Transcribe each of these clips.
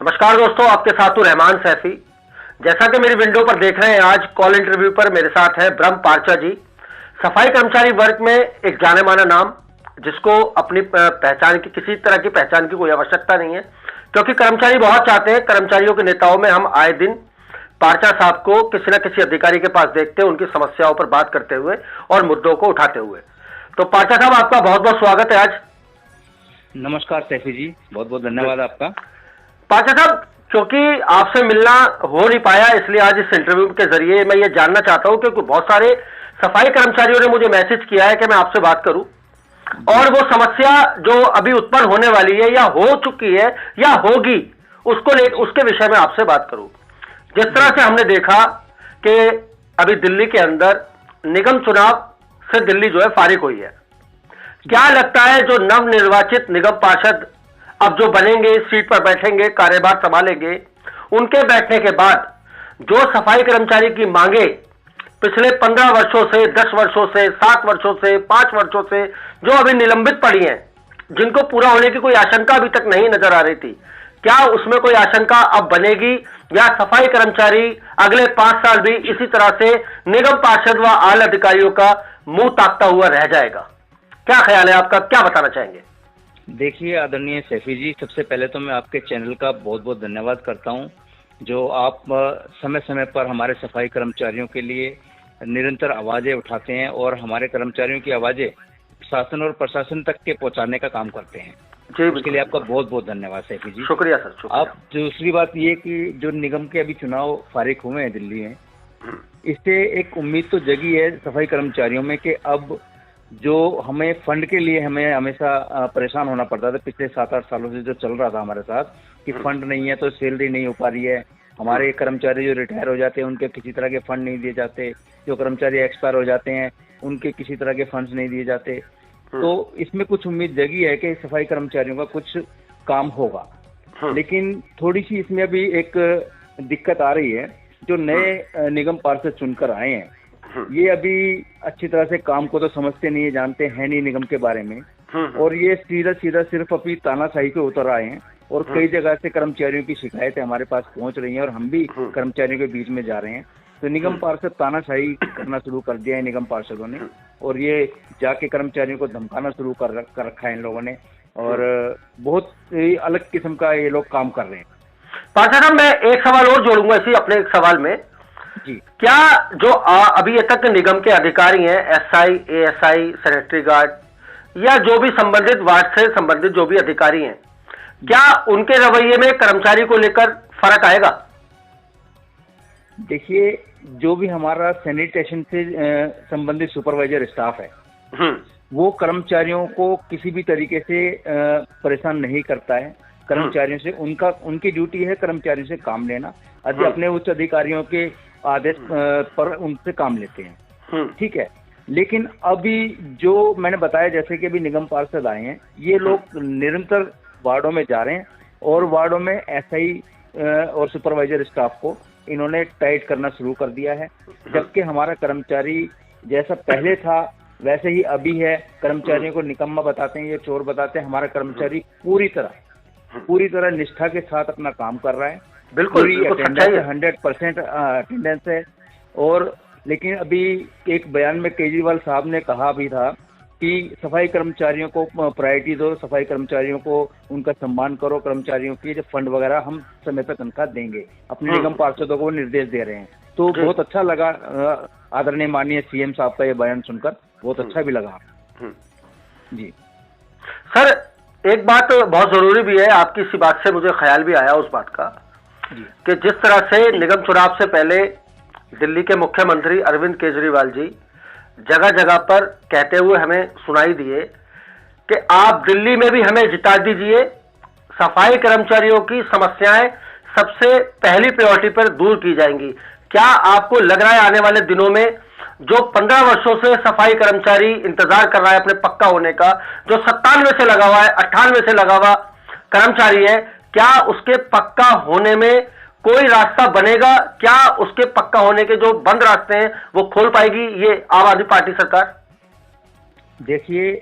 नमस्कार दोस्तों, आपके साथ हूं रहमान सैफी। जैसा कि मेरी विंडो पर देख रहे हैं, आज कॉल इंटरव्यू पर मेरे साथ है ब्रह्म पार्चा जी, सफाई कर्मचारी वर्ग में एक जाने माना नाम, जिसको अपनी पहचान की, किसी तरह की पहचान की कोई आवश्यकता नहीं है, क्योंकि कर्मचारी बहुत चाहते हैं। कर्मचारियों के नेताओं में हम आए दिन पार्चा साहब को किसी न किसी अधिकारी के पास देखते हैं, उनकी समस्याओं पर बात करते हुए और मुद्दों को उठाते हुए। तो पार्चा साहब, आपका बहुत बहुत स्वागत है आज। नमस्कार सैफी जी, बहुत बहुत धन्यवाद आपका। पार्चा साहब, क्योंकि आपसे मिलना हो नहीं पाया, इसलिए आज इस इंटरव्यू के जरिए मैं ये जानना चाहता हूं, क्योंकि बहुत सारे सफाई कर्मचारियों ने मुझे मैसेज किया है कि मैं आपसे बात करूं, और वो समस्या जो अभी उत्पन्न होने वाली है या हो चुकी है या होगी, उसके विषय में आपसे बात करूं। जिस तरह से हमने देखा कि अभी दिल्ली के अंदर निगम चुनाव से दिल्ली जो है फारिग हुई है, क्या लगता है जो नवनिर्वाचित निगम पार्षद अब जो बनेंगे, सीट पर बैठेंगे, कार्यभार संभालेंगे, उनके बैठने के बाद जो सफाई कर्मचारी की मांगे पिछले 15 वर्षों से, 10 वर्षों से, 7 वर्षों से, 5 वर्षों से जो अभी निलंबित पड़ी हैं, जिनको पूरा होने की कोई आशंका अभी तक नहीं नजर आ रही थी, क्या उसमें कोई आशंका अब बनेगी, या सफाई कर्मचारी अगले 5 साल भी इसी तरह से निगम पार्षद व आला अधिकारियों का मुंह ताकता हुआ रह जाएगा? क्या ख्याल है आपका, क्या बताना चाहेंगे? देखिए आदरणीय सैफी जी, सबसे पहले तो मैं आपके चैनल का बहुत बहुत धन्यवाद करता हूं, जो आप समय समय पर हमारे सफाई कर्मचारियों के लिए निरंतर आवाज़ें उठाते हैं और हमारे कर्मचारियों की आवाज़ें शासन और प्रशासन तक के पहुंचाने का काम करते हैं जी। उसके लिए आपका बहुत बहुत धन्यवाद सैफी जी। शुक्रिया सर, शुक्रिया। अब दूसरी बात ये कि जो निगम के अभी चुनाव फारिग हुए हैं दिल्ली में, इससे एक उम्मीद तो जगी है सफाई कर्मचारियों में कि अब जो हमें फंड के लिए हमें हमेशा परेशान होना पड़ता था पिछले 7-8 सालों से, जो चल रहा था हमारे साथ कि फंड नहीं है तो सैलरी नहीं हो पा रही है, हमारे कर्मचारी जो रिटायर हो जाते हैं उनके किसी तरह के फंड नहीं दिए जाते, जो कर्मचारी एक्सपायर हो जाते हैं उनके किसी तरह के फंड्स नहीं दिए जाते। तो इसमें कुछ उम्मीद जगी है कि सफाई कर्मचारियों का कुछ काम होगा, लेकिन थोड़ी सी इसमें अभी एक दिक्कत आ रही है। जो नए निगम पार्षद चुनकर आए हैं, ये अभी अच्छी तरह से काम को तो समझते नहीं है, जानते हैं नहीं निगम के बारे में, और ये सीधा सीधा सिर्फ अपनी तानाशाही पे उतर आए हैं, और कई जगह से कर्मचारियों की शिकायतें हमारे पास पहुंच रही हैं और हम भी कर्मचारियों के बीच में जा रहे हैं। तो निगम पार्षद तानाशाही करना शुरू कर दिया है निगम पार्षदों ने, और ये जाके कर्मचारियों को धमकाना शुरू कर रखा है इन लोगों ने, और बहुत अलग किस्म का ये लोग काम कर रहे हैं। पार्षद साहब, मैं एक सवाल और जोड़ूंगा इसी अपने एक सवाल में जी। क्या जो अभी तक निगम के अधिकारी हैं, एसआई, एएसआई, सेक्रेटरी गार्ड या जो भी संबंधित वार्ड से संबंधित जो भी अधिकारी हैं, क्या उनके रवैये में कर्मचारी को लेकर फर्क आएगा? देखिए, जो भी हमारा सैनिटेशन से संबंधित सुपरवाइजर स्टाफ है, वो कर्मचारियों को किसी भी तरीके से परेशान नहीं करता है। कर्मचारियों से उनकी ड्यूटी है कर्मचारियों से काम लेना, अपने उच्च अधिकारियों के आदेश पर उनसे काम लेते हैं, ठीक है। लेकिन अभी जो मैंने बताया, जैसे कि अभी निगम पार्षद आए हैं, ये लोग निरंतर वार्डों में जा रहे हैं और वार्डों में एसआई और सुपरवाइजर स्टाफ को इन्होंने टाइट करना शुरू कर दिया है, जबकि हमारा कर्मचारी जैसा पहले था वैसे ही अभी है। कर्मचारियों को निकम्मा बताते हैं, ये चोर बताते हैं। हमारा कर्मचारी पूरी तरह निष्ठा के साथ अपना काम कर रहा है, बिल्कुल 100% अटेंडेंस है। और लेकिन अभी एक बयान में केजरीवाल साहब ने कहा भी था कि सफाई कर्मचारियों को प्रायोरिटी दो, सफाई कर्मचारियों को उनका सम्मान करो, कर्मचारियों की जो फंड वगैरह हम समय पर तनख्वाह देंगे, अपने निगम पार्षदों को निर्देश दे रहे हैं। तो बहुत अच्छा लगा आदरणीय माननीय सीएम साहब का ये बयान सुनकर, बहुत अच्छा भी लगा जी। सर, एक बात बहुत जरूरी भी है, आपकी इसी बात से मुझे ख्याल भी आया उस बात का कि जिस तरह से निगम चुनाव से पहले दिल्ली के मुख्यमंत्री अरविंद केजरीवाल जी जगह जगह पर कहते हुए हमें सुनाई दिए कि आप दिल्ली में भी हमें जिता दीजिए, सफाई कर्मचारियों की समस्याएं सबसे पहली प्रायोरिटी पर दूर की जाएंगी। क्या आपको लग रहा है आने वाले दिनों में जो 15 वर्षों से सफाई कर्मचारी इंतजार कर रहा है अपने पक्का होने का, जो 97 से लगा हुआ है, 98 से लगा हुआ कर्मचारी है, क्या उसके पक्का होने में कोई रास्ता बनेगा? क्या उसके पक्का होने के जो बंद रास्ते हैं वो खोल पाएगी ये आम आदमी पार्टी सरकार? देखिए,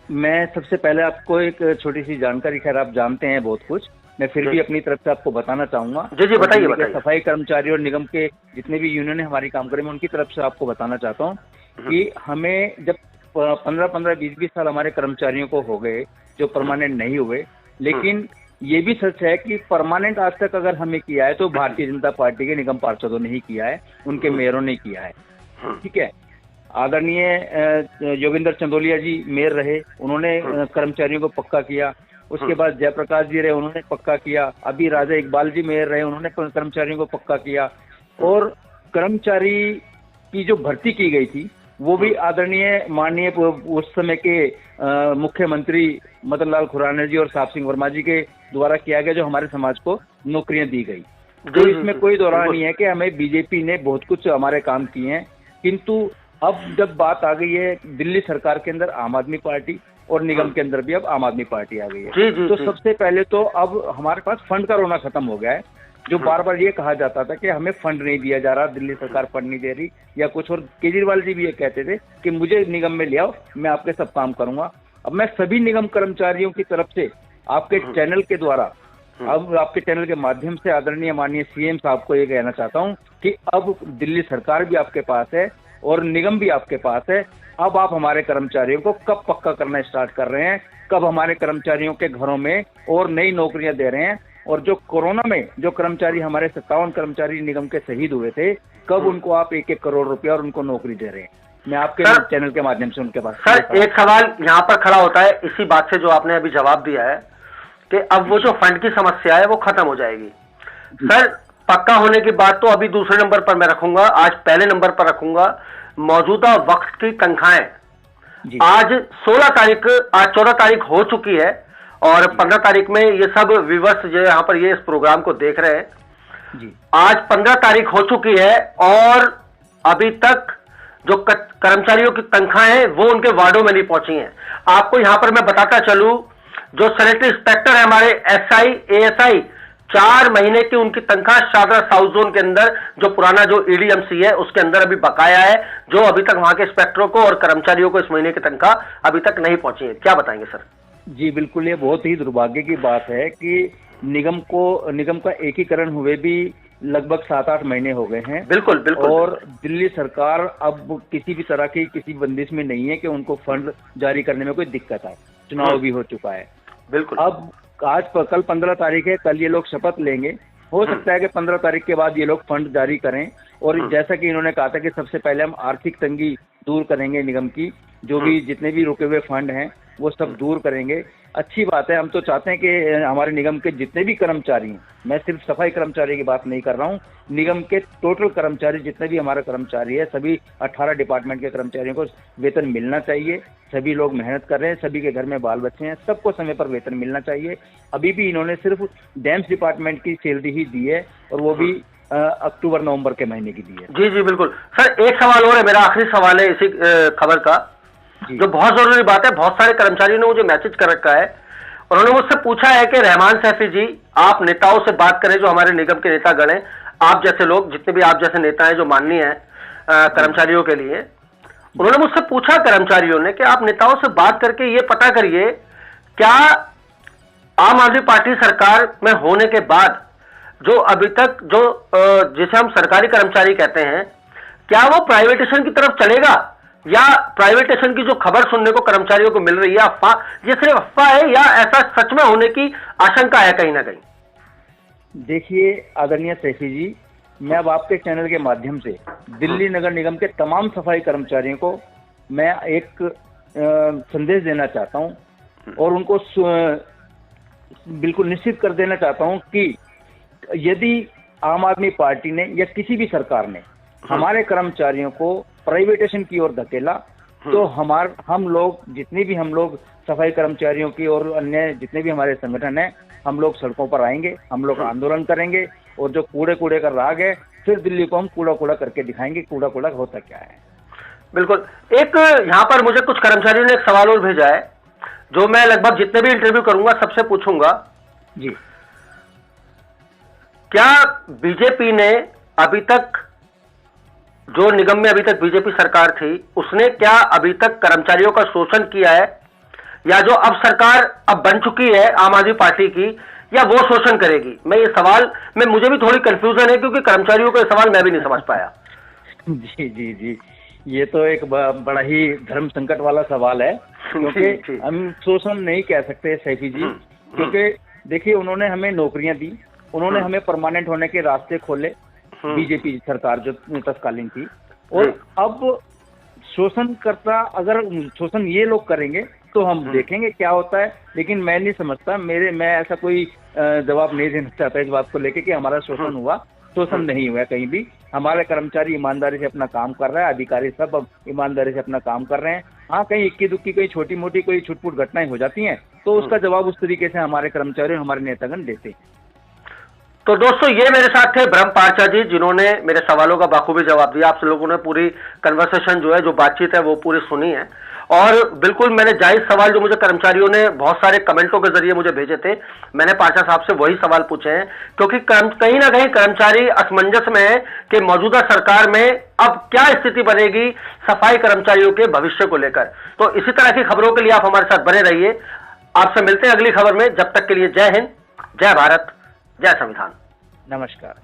मैं सबसे पहले आपको एक छोटी सी जानकारी, खैर आप जानते हैं बहुत कुछ, मैं फिर भी अपनी तरफ से आपको बताना चाहूंगा। जी जी, बताइए दिल्ली के बताइए। सफाई कर्मचारी और निगम के जितने भी यूनियन है हमारी काम करें, मैं उनकी तरफ से आपको बताना चाहता हूँ कि हमें जब 15-15, 20-20 साल हमारे कर्मचारियों को हो गए जो परमानेंट नहीं हुए, लेकिन ये भी सच है कि परमानेंट आज तक अगर हमें किया है तो भारतीय जनता पार्टी के निगम पार्षदों ने ही किया है, उनके मेयरों ने किया है। ठीक है, आदरणीय योगेंद्र चंदोलिया जी मेयर रहे, उन्होंने कर्मचारियों को पक्का किया। उसके बाद जयप्रकाश जी रहे, उन्होंने पक्का किया। अभी राजा इकबाल जी मेयर रहे, उन्होंने कर्मचारियों को पक्का किया। और कर्मचारी की जो भर्ती की गई थी वो भी आदरणीय माननीय उस समय के मुख्यमंत्री मदन लाल खुराना जी और साहब सिंह वर्मा जी के द्वारा किया गया, जो हमारे समाज को नौकरियां दी गई। तो इसमें कोई दौरा नहीं है कि हमें बीजेपी ने बहुत कुछ हमारे काम किए हैं, किंतु अब जब बात आ गई है दिल्ली सरकार के अंदर आम आदमी पार्टी और निगम के अंदर भी अब आम आदमी पार्टी आ गई है, तो सबसे पहले तो अब हमारे पास फंड का रोना खत्म हो गया है। जो बार बार ये कहा जाता था कि हमें फंड नहीं दिया जा रहा, दिल्ली सरकार फंड नहीं दे रही या कुछ, और केजरीवाल जी भी ये कहते थे कि मुझे निगम में ले आओ, मैं आपके सब काम करूंगा। अब मैं सभी निगम कर्मचारियों की तरफ से आपके चैनल के द्वारा, अब आपके चैनल के माध्यम से आदरणीय माननीय सीएम साहब को ये कहना चाहता हूँ कि अब दिल्ली सरकार भी आपके पास है और निगम भी आपके पास है। अब आप हमारे कर्मचारियों को कब पक्का करना स्टार्ट कर रहे हैं, कब हमारे कर्मचारियों के घरों में और नई नौकरियां दे रहे हैं, और जो कोरोना में जो कर्मचारी हमारे 57 कर्मचारी निगम के शहीद हुए थे, कब उनको आप 1-1 करोड़ रुपया और उनको नौकरी दे रहे हैं। मैं आपके चैनल के माध्यम से उनके पास सर एक सवाल यहाँ पर खड़ा होता है इसी बात से जो आपने अभी जवाब दिया है कि अब वो जो फंड की समस्या है वो खत्म हो जाएगी। सर पक्का होने की बात तो अभी दूसरे नंबर पर मैं रखूंगा, आज पहले नंबर पर रखूंगा मौजूदा वक्त की तंख्वाहें। आज 16 तारीख, आज 14 तारीख हो चुकी है और 15 तारीख में ये सब व्यूअर्स जो यहाँ पर ये इस प्रोग्राम को देख रहे हैं जी। आज 15 तारीख हो चुकी है और अभी तक जो कर्मचारियों की तनख्वाहें हैं वो उनके वार्डों में नहीं पहुंची हैं। आपको यहाँ पर मैं बताता चलूं, जो सैनिटरी इंस्पेक्टर है हमारे एसआई एएसआई, 4 महीने की उनकी तनख्वाह शारदा साउथ जोन के अंदर जो पुराना जो ईडीएमसी है उसके अंदर अभी बकाया है, जो अभी तक वहां के इंस्पेक्टरों को और कर्मचारियों को इस महीने की तनख्वाह अभी तक नहीं पहुंची है। क्या बताएंगे सर? जी बिल्कुल, ये बहुत ही दुर्भाग्य की बात है कि निगम का एकीकरण हुए भी लगभग 7-8 महीने हो गए हैं। बिल्कुल बिल्कुल। और दिल्ली सरकार अब किसी भी तरह की किसी बंदिश में नहीं है कि उनको फंड जारी करने में कोई दिक्कत आए। चुनाव भी हो चुका है। बिल्कुल। अब कल 15 तारीख है, कल ये लोग शपथ लेंगे। हो सकता है कि 15 तारीख के बाद ये लोग फंड जारी करें, और जैसा कि इन्होंने कहा था कि सबसे पहले हम आर्थिक तंगी दूर करेंगे, निगम की जो भी जितने भी रुके हुए फंड हैं वो सब दूर करेंगे। अच्छी बात है, हम तो चाहते हैं कि हमारे निगम के जितने भी कर्मचारी हैं, मैं सिर्फ सफाई कर्मचारी की बात नहीं कर रहा हूँ, निगम के टोटल कर्मचारी जितने भी हमारे कर्मचारी है, सभी 18 डिपार्टमेंट के कर्मचारियों को वेतन मिलना चाहिए। सभी लोग मेहनत कर रहे हैं, सभी के घर में बाल बच्चे हैं, सबको समय पर वेतन मिलना चाहिए। अभी भी इन्होंने सिर्फ डैम्स डिपार्टमेंट की सैलरी ही दी है, और वो भी अक्टूबर-नवंबर के महीने की दी है। जी जी बिल्कुल। सर एक सवाल और है, मेरा आखिरी सवाल है इसी खबर का, जो बहुत जरूरी बात है। बहुत सारे कर्मचारियों ने मुझे मैसेज कर रखा है, उन्होंने मुझसे पूछा है कि रहमान सैफी जी, आप नेताओं से बात करें, जो हमारे निगम के नेतागण हैं, आप जैसे लोग, जितने भी आप जैसे नेता हैं जो माननीय हैं कर्मचारियों के लिए, उन्होंने मुझसे पूछा कर्मचारियों ने कि आप नेताओं से बात करके ये पता करिए क्या आम आदमी पार्टी सरकार में होने के बाद जो अभी तक जो जिसे हम सरकारी कर्मचारी कहते हैं, क्या वो प्राइवेटेशन की तरफ चलेगा, या प्राइवेटेशन की जो खबर सुनने को कर्मचारियों को मिल रही है अफवाह, ये सिर्फ अफवाह है या ऐसा सच में होने की आशंका है कहीं ना कहीं? देखिए आदरणीय सैफी जी, मैं अब आपके चैनल के माध्यम से दिल्ली नगर निगम के तमाम सफाई कर्मचारियों को मैं एक संदेश देना चाहता हूं, और उनको बिल्कुल निश्चित कर देना चाहता हूं कि यदि आम आदमी पार्टी ने या किसी भी सरकार ने हमारे कर्मचारियों को प्राइवेटेशन की ओर धकेला, तो हम लोग जितने भी हम लोग सफाई कर्मचारियों की और अन्य जितने भी हमारे संगठन हैं, हम लोग सड़कों पर आएंगे, हम लोग आंदोलन करेंगे, और जो कूड़े का राग है, फिर दिल्ली को हम कूड़ा करके दिखाएंगे कूड़ा होता क्या है। बिल्कुल। एक यहाँ पर मुझे कुछ कर्मचारियों ने एक सवाल और भेजा है, जो मैं लगभग जितने भी इंटरव्यू करूंगा सबसे पूछूंगा जी। क्या बीजेपी ने अभी तक, जो निगम में अभी तक बीजेपी सरकार थी, उसने क्या अभी तक कर्मचारियों का शोषण किया है, या जो अब सरकार अब बन चुकी है आम आदमी पार्टी की, या वो शोषण करेगी? मैं ये सवाल में मुझे भी थोड़ी कंफ्यूजन है, क्योंकि कर्मचारियों का सवाल मैं भी नहीं समझ पाया। जी जी जी, ये तो एक बड़ा ही धर्म संकट वाला सवाल है, क्योंकि हम शोषण नहीं कह सकते सैफी जी, क्योंकि देखिए उन्होंने हमें नौकरियां दी, उन्होंने हमें परमानेंट होने के रास्ते खोले, बीजेपी सरकार जो तत्कालीन थी। और अब शोषणकर्ता अगर शोषण ये लोग करेंगे तो हम देखेंगे क्या होता है, लेकिन मैं नहीं समझता, मैं ऐसा कोई जवाब नहीं देना चाहता इस बात को लेके कि हमारा शोषण हुआ। शोषण नहीं हुआ कहीं भी, हमारे कर्मचारी ईमानदारी से अपना काम कर रहा है, अधिकारी सब अब ईमानदारी से अपना काम कर रहे हैं। हाँ, कहीं इक्की दुक्की कोई छोटी मोटी कोई छुटपुट घटनाएं हो जाती हैं तो उसका जवाब उस तरीके से हमारे कर्मचारी और हमारे नेतागण देते हैं। तो दोस्तों, ये मेरे साथ थे ब्रह्म पारचा जी, जिन्होंने मेरे सवालों का बाखूबी जवाब दिया। आप लोगों ने पूरी कन्वर्सेशन जो है, जो बातचीत है, वो पूरी सुनी है। और बिल्कुल मैंने जायज सवाल जो मुझे कर्मचारियों ने बहुत सारे कमेंटों के जरिए मुझे भेजे थे, मैंने पारचा साहब से वही सवाल पूछे हैं, क्योंकि कहीं ना कहीं कर्मचारी असमंजस में है कि मौजूदा सरकार में अब क्या स्थिति बनेगी सफाई कर्मचारियों के भविष्य को लेकर। तो इसी तरह की खबरों के लिए आप हमारे साथ बने रहिए। आपसे मिलते हैं अगली खबर में। जब तक के लिए जय हिंद, जय भारत, जय संविधान। नमस्कार।